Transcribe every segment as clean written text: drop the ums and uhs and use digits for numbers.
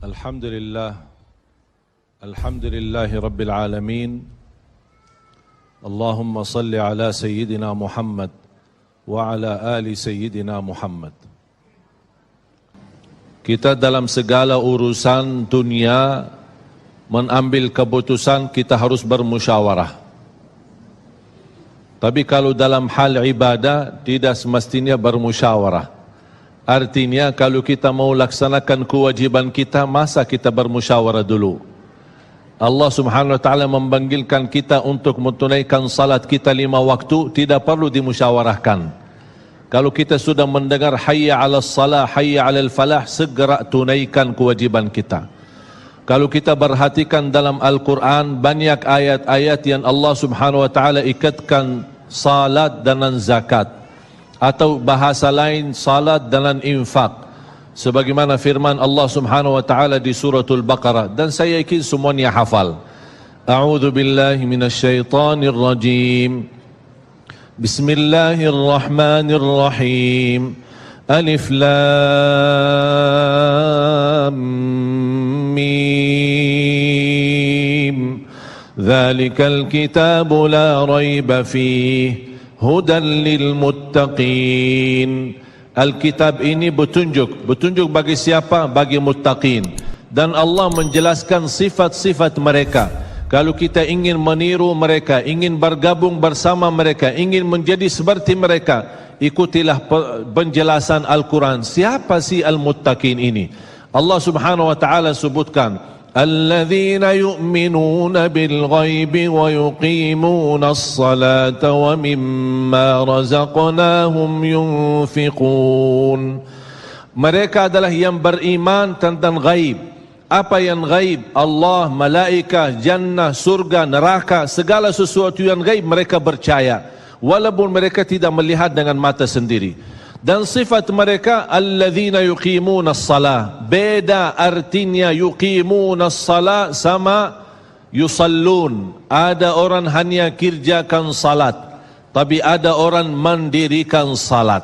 Alhamdulillah, Alhamdulillahi Rabbil Alamin. Allahumma salli ala Sayyidina Muhammad wa ala ali Sayyidina Muhammad. Kita dalam segala urusan dunia mengambil keputusan kita harus bermusyawarah. Tapi kalau dalam hal ibadah tidak semestinya bermusyawarah. Artinya kalau kita mau laksanakan kewajiban kita, masa kita bermusyawarah dulu? Allah Subhanahu wa taala memanggilkan kita untuk menunaikan salat kita 5 waktu, tidak perlu dimusyawarahkan. Kalau kita sudah mendengar hayya 'alas salah, hayya 'alal falah, segera tunaikan kewajiban kita. Kalau kita perhatikan dalam Al-Quran, banyak ayat-ayat yang Allah Subhanahu wa taala ikatkan salat dengan zakat, atau bahasa lain salat dengan infak, sebagaimana firman Allah Subhanahu wa taala di suratul Baqarah, dan saya yakin semuanya hafal. A'udzu billahi minasyaitonir rajim. Bismillahirrahmanirrahim. Alif lam mim. Dzalikal kitabu la raiba fihi hudan lil muttaqin. Alkitab ini petunjuk bagi siapa? Bagi muttaqin. Dan Allah menjelaskan sifat-sifat mereka. Kalau kita ingin meniru mereka, ingin bergabung bersama mereka, ingin menjadi seperti mereka, ikutilah penjelasan Al-Quran. Siapa sih al-muttaqin ini? Allah Subhanahu wa taala sebutkan, الذين يؤمنون بالغيب ويقيمون الصلاة ومما رزقناهم ينفقون. Mereka adalah yang beriman tentang gaib. Apa yang gaib? Allah, malaikat, jannah, surga, neraka, segala sesuatu yang gaib mereka percaya, walaupun mereka tidak melihat dengan mata sendiri. Dan sifat mereka alladzina yuqimuna as-salah. Beda artinya yuqimuna as-salah sama yusallun. Ada orang hanya kerjakan salat, tapi ada orang mendirikan salat.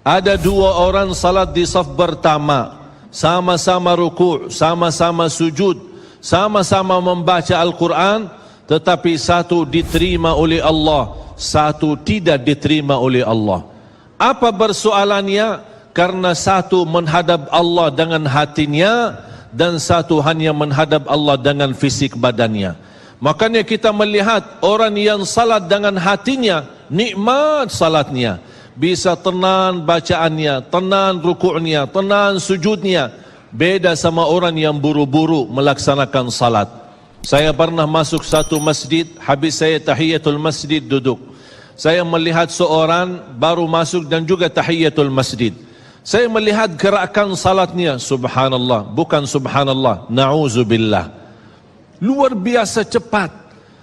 Ada 2 orang salat di saf pertama, sama-sama ruku', sama-sama sujud, sama-sama membaca Al-Quran, tetapi satu diterima oleh Allah, satu tidak diterima oleh Allah. Apa persoalannya? Karena satu menghadap Allah dengan hatinya, dan satu hanya menghadap Allah dengan fisik badannya. Makanya kita melihat orang yang salat dengan hatinya, nikmat salatnya, bisa tenang bacaannya, tenang rukuknya, tenang sujudnya. Beda sama orang yang buru-buru melaksanakan salat. Saya pernah masuk satu masjid, habis saya tahiyatul masjid duduk. Saya melihat seorang baru masuk dan juga tahiyatul masjid. Saya melihat gerakan salatnya, subhanallah, bukan subhanallah, na'udzubillah. Luar biasa cepat.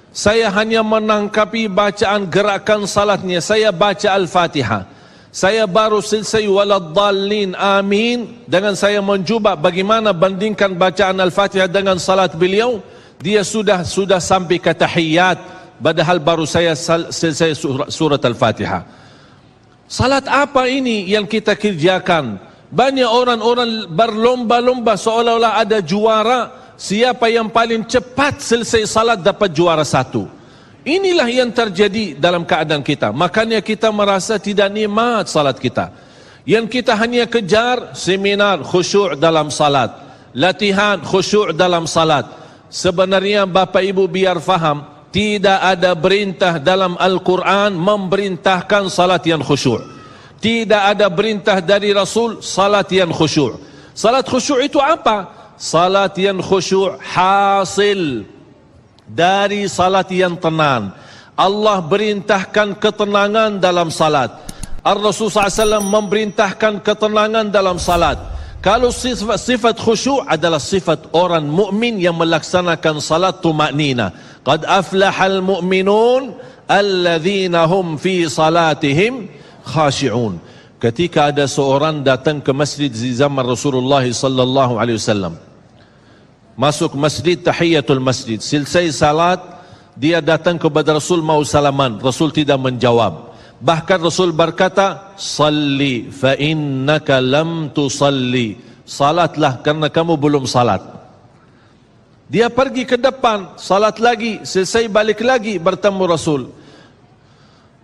Saya hanya menangkapi bacaan gerakan salatnya. Saya baca Al-Fatihah. Saya baru selesai waladdallin amin. Dengan saya mencuba bagaimana bandingkan bacaan Al-Fatihah dengan salat beliau, dia sudah sampai ke tahiyat. Padahal baru saya selesai surat Al-Fatihah. Salat apa ini yang kita kerjakan? Banyak orang-orang berlomba-lomba seolah-olah ada juara. Siapa yang paling cepat selesai salat dapat juara 1. Inilah yang terjadi dalam keadaan kita. Makanya kita merasa tidak nikmat salat kita. Yang kita hanya kejar seminar khusyuk dalam salat, latihan khusyuk dalam salat. Sebenarnya Bapak Ibu biar faham, tidak ada perintah dalam Al-Quran memerintahkan salat yang khusyuk. Tidak ada perintah dari Rasul salat yang khusyuk. Salat khusyuk itu apa? Salat yang khusyuk hasil dari salat yang tenang. Allah perintahkan ketenangan dalam salat. Ar-Rasul SAW memerintahkan ketenangan dalam salat. Kalau sifat khusyuk adalah sifat orang mukmin yang melaksanakan salat tumaknina. Qad aflahal mu'minun alladzina hum fi salatihim khashi'un. Ketika ada seorang datang ke masjid di zaman Rasulullah sallallahu alaihi wasallam, masuk masjid tahiyatul masjid, selesai salat dia datang kepada Rasul mau salaman, Rasul tidak menjawab. Bahkan Rasul berkata, salli fa innaka lam tusalli, salatlah karena kamu belum salat. Dia pergi ke depan, salat lagi, selesai balik lagi bertemu Rasul.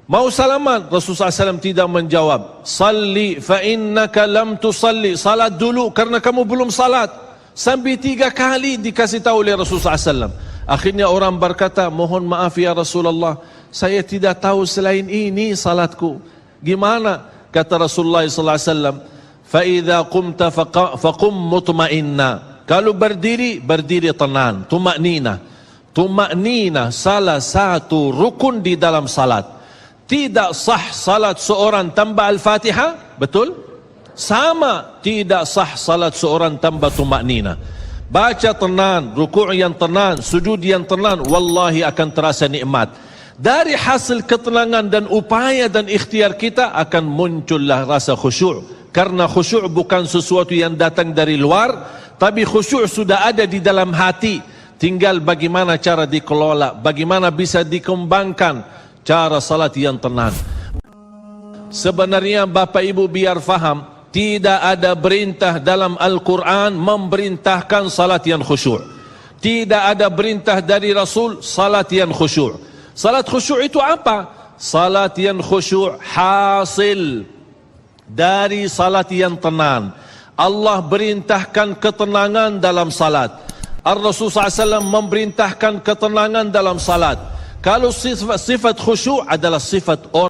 Mau salaman, Rasulullah SAW tidak menjawab. Salli fa innaka lam tusalli, salat dulu karena kamu belum salat. Sampai 3 kali dikasih tahu oleh Rasulullah SAW. Akhirnya orang berkata, mohon maaf ya Rasulullah, saya tidak tahu selain ini salatku. Gimana? Kata Rasulullah SAW, fa idza qumta faqum mutma'inna. Kalau berdiri, berdiri tenang, tumaknina. Tumaknina salah satu rukun di dalam salat. Tidak sah salat seorang tanpa Al-Fatihah, betul? Sama tidak sah salat seorang tanpa tumaknina. Baca tenang, rukuk yang tenang, sujud yang tenang, wallahi akan terasa nikmat. Dari hasil ketenangan dan upaya dan ikhtiar kita akan muncullah rasa khusyuk. Karena khusyuk bukan sesuatu yang datang dari luar, tapi khusyuk sudah ada di dalam hati. Tinggal bagaimana cara dikelola, bagaimana bisa dikembangkan cara salat yang tenang. Sebenarnya Bapak Ibu biar faham, tidak ada perintah dalam Al-Quran memerintahkan salat yang khusyuk. Tidak ada perintah dari Rasul salat yang khusyuk. Salat khusyuk itu apa? Salat yang khusyuk hasil dari salat yang tenang. Allah perintahkan ketenangan dalam salat. Ar-Rasul SAW memerintahkan ketenangan dalam salat. Kalau sifat khusyuk adalah sifat orang